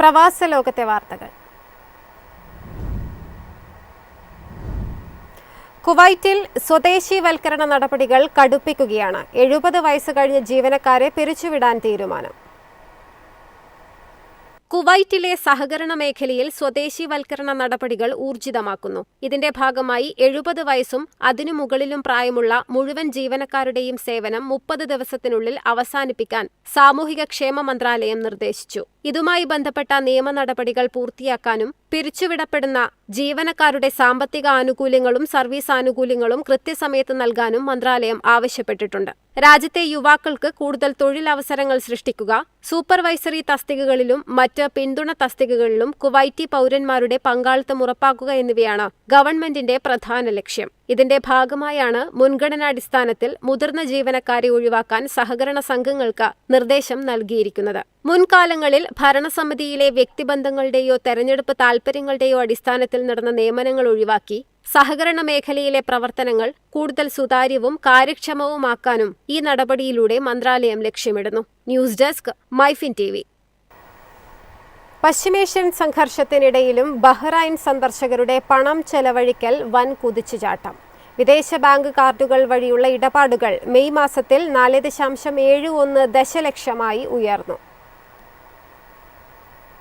പ്രവാസ ലോകത്തെ വാർത്തകൾ. കുവൈറ്റിൽ സ്വദേശീവൽക്കരണ നടപടികൾ കടുപ്പിക്കുകയാണ്. 70 വയസ്സ് കഴിഞ്ഞ ജീവനക്കാരെ പിരിച്ചുവിടാൻ തീരുമാനം. കുവൈറ്റിലെ സഹകരണ മേഖലയിൽ സ്വദേശീവൽക്കരണ നടപടികൾ ഊർജിതമാക്കുന്നു. ഇതിന്റെ ഭാഗമായി 70 വയസ്സും അതിനു മുകളിലും പ്രായമുള്ള മുഴുവൻ ജീവനക്കാരുടെയും സേവനം 30 ദിവസത്തിനുള്ളിൽ അവസാനിപ്പിക്കാൻ സാമൂഹിക ക്ഷേമ മന്ത്രാലയം നിർദ്ദേശിച്ചു. ഇതുമായി ബന്ധപ്പെട്ട നിയമ നടപടികൾ പൂർത്തിയാക്കാനും പിരിച്ചുവിടപ്പെടുന്ന ജീവനക്കാരുടെ സാമ്പത്തിക ആനുകൂല്യങ്ങളും സർവീസ് ആനുകൂല്യങ്ങളും കൃത്യസമയത്ത് നൽകാനും മന്ത്രാലയം ആവശ്യപ്പെട്ടിട്ടുണ്ട്. രാജ്യത്തെ യുവാക്കൾക്ക് കൂടുതൽ തൊഴിലവസരങ്ങൾ സൃഷ്ടിക്കുക, സൂപ്പർവൈസറി തസ്തികകളിലും മറ്റ് പിന്തുണ തസ്തികകളിലും കുവൈറ്റി പൗരന്മാരുടെ പങ്കാളിത്തം ഉറപ്പാക്കുക എന്നിവയാണ് ഗവൺമെന്റിന്റെ പ്രധാന ലക്ഷ്യം. ഇതിന്റെ ഭാഗമായാണ് മുൻഗണനാടിസ്ഥാനത്തിൽ മുതിർന്ന ജീവനക്കാരെ ഒഴിവാക്കാൻ സഹകരണ സംഘങ്ങൾക്ക് നിർദ്ദേശം നൽകിയിരിക്കുന്നത്. മുൻകാലങ്ങളിൽ ഭരണസമിതിയിലെ വ്യക്തിബന്ധങ്ങളുടെയോ തെരഞ്ഞെടുപ്പ് താൽപര്യങ്ങളുടെയോ അടിസ്ഥാനത്തിൽ നടന്ന നിയമനങ്ങൾ ഒഴിവാക്കി സഹകരണ മേഖലയിലെ പ്രവർത്തനങ്ങൾ കൂടുതൽ സുതാര്യവും കാര്യക്ഷമവുമാക്കാനും ഈ നടപടിയിലൂടെ മന്ത്രാലയം ലക്ഷ്യമിടുന്നു. News desk, MyFin TV. പശ്ചിമേഷ്യൻ സംഘർഷത്തിനിടയിലും ബഹ്റൈൻ സന്ദർശകരുടെ പണം ചെലവഴിക്കൽ വൻ കുതിച്ചുചാട്ടം. വിദേശ ബാങ്ക് കാർഡുകൾ വഴിയുള്ള ഇടപാടുകൾ മെയ് മാസത്തിൽ 4.71 ദശലക്ഷമായി ഉയർന്നു.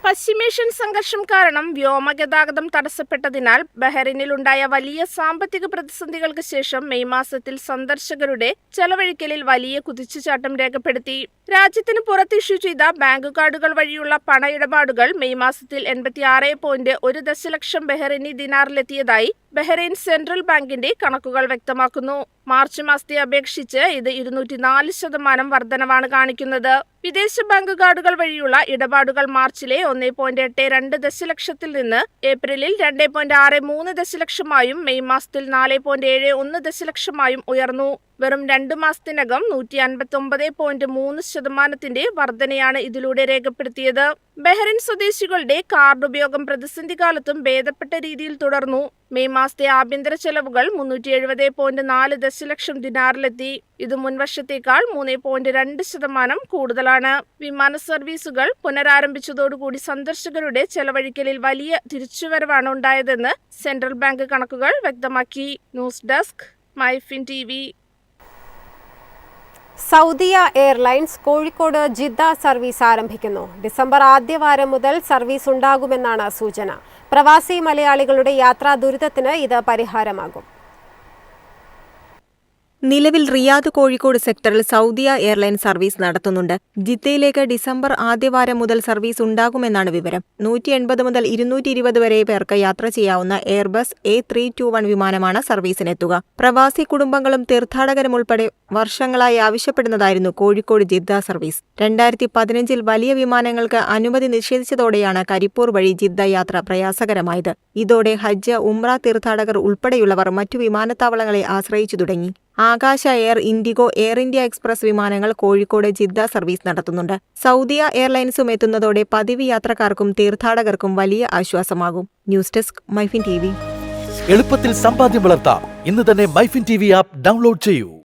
പശ്ചിമേഷ്യൻ സംഘർഷം കാരണം വ്യോമഗതാഗതം തടസ്സപ്പെട്ടതിനാൽ ബഹ്റൈനിലുണ്ടായ വലിയ സാമ്പത്തിക പ്രതിസന്ധികൾക്ക് ശേഷം മെയ് മാസത്തിൽ സന്ദർശകരുടെ ചെലവഴിക്കലിൽ വലിയ കുതിച്ചുചാട്ടം രേഖപ്പെടുത്തി. രാജ്യത്തിന് പുറത്ത് ഇഷ്യൂ ചെയ്ത ബാങ്ക് കാർഡുകൾ വഴിയുള്ള പണ ഇടപാടുകൾ മെയ് മാസത്തിൽ 86.1 ദശലക്ഷം ബഹ്റൈനി ദിനാറിലെത്തിയതായി ബഹ്റൈൻ സെൻട്രൽ ബാങ്കിന്റെ കണക്കുകൾ വ്യക്തമാക്കുന്നു. മാർച്ച് മാസത്തെ അപേക്ഷിച്ച് ഇത് 204% വർധനവാണ് കാണിക്കുന്നത്. വിദേശ ബാങ്ക് കാർഡുകൾ വഴിയുള്ള ഇടപാടുകൾ മാർച്ചിലെ 1.82 ദശലക്ഷത്തിൽ നിന്ന് ഏപ്രിലിൽ 2.63 ദശലക്ഷമായും മെയ് മാസത്തിൽ 4.71 ദശലക്ഷമായും ഉയർന്നു. വെറും 2 മാസത്തിനകം 159.3% വർധനയാണ് ഇതിലൂടെ രേഖപ്പെടുത്തിയത്. ബഹ്റൈൻ സ്വദേശികളുടെ കാർഡ് ഉപയോഗം പ്രതിസന്ധി കാലത്തും ഭേദപ്പെട്ട രീതിയിൽ തുടർന്നു. മെയ് മാസത്തെ ആഭ്യന്തര ചെലവുകൾ 370.4 ദശലക്ഷം ദിനാറിലെത്തി. ഇത് മുൻവർഷത്തേക്കാൾ 3.2% കൂടുതലാണ്. വിമാന സർവീസുകൾ പുനരാരംഭിച്ചതോടുകൂടി സന്ദർശകരുടെ ചെലവഴിക്കലിൽ വലിയ തിരിച്ചുവരവാണ് ഉണ്ടായതെന്ന് സെൻട്രൽ ബാങ്ക് കണക്കുകൾ വ്യക്തമാക്കി. News desk, MyFin TV. സൗദിയ airlines Kozhikode Jeddah service ആരംഭിക്കുന്നു. ഡിസംബർ ആദ്യവാരം മുതൽ സർവീസ് ഉണ്ടാകുമെന്നാണ് സൂചന. പ്രവാസി മലയാളികളുടെ യാത്രാ ദുരിതത്തിന് ഇത് പരിഹാരമാകും. നിലവിൽ റിയാദ് കോഴിക്കോട് സെക്ടറിൽ സൗദിയ എയർലൈൻ സർവീസ് നടത്തുന്നുണ്ട്. ജിദ്ദയിലേക്ക് ഡിസംബർ ആദ്യവാരം മുതൽ സർവീസ് ഉണ്ടാകുമെന്നാണ് വിവരം. 180 മുതൽ 220 വരെ പേർക്ക് യാത്ര ചെയ്യാവുന്ന എയർബസ് A321 വിമാനമാണ് സർവീസിനെത്തുക. പ്രവാസി കുടുംബങ്ങളും തീർത്ഥാടകരും ഉൾപ്പെടെ വർഷങ്ങളായി ആവശ്യപ്പെടുന്നതായിരുന്നു കോഴിക്കോട് ജിദ്ദ സർവീസ്. 2015 വലിയ വിമാനങ്ങൾക്ക് അനുമതി നിഷേധിച്ചതോടെയാണ് കരിപ്പൂർ വഴി ജിദ്ദ യാത്ര പ്രയാസകരമായത്. ഇതോടെ ഹജ്ജ്, ഉംറ തീർത്ഥാടകർ ഉൾപ്പെടെയുള്ളവർ മറ്റു വിമാനത്താവളങ്ങളെ ആശ്രയിച്ചു തുടങ്ങി. ആകാശ air, IndiGo, air India express വിമാനങ്ങൾ കോഴിക്കോട് ജിദ്ദ സർവീസ് നടത്തുന്നുണ്ട്. സൗദിയ എയർലൈൻസും എത്തുന്നതോടെ പതിവ് യാത്രക്കാർക്കും തീർത്ഥാടകർക്കും വലിയ ആശ്വാസമാകും. News desk, MyFin TV. എളുപ്പത്തിൽ സമ്പാദ്യം വളർത്താം. ഇന്ന് തന്നെ മൈഫിൻ TV ആപ്പ് ഡൗൺലോഡ് ചെയ്യൂ.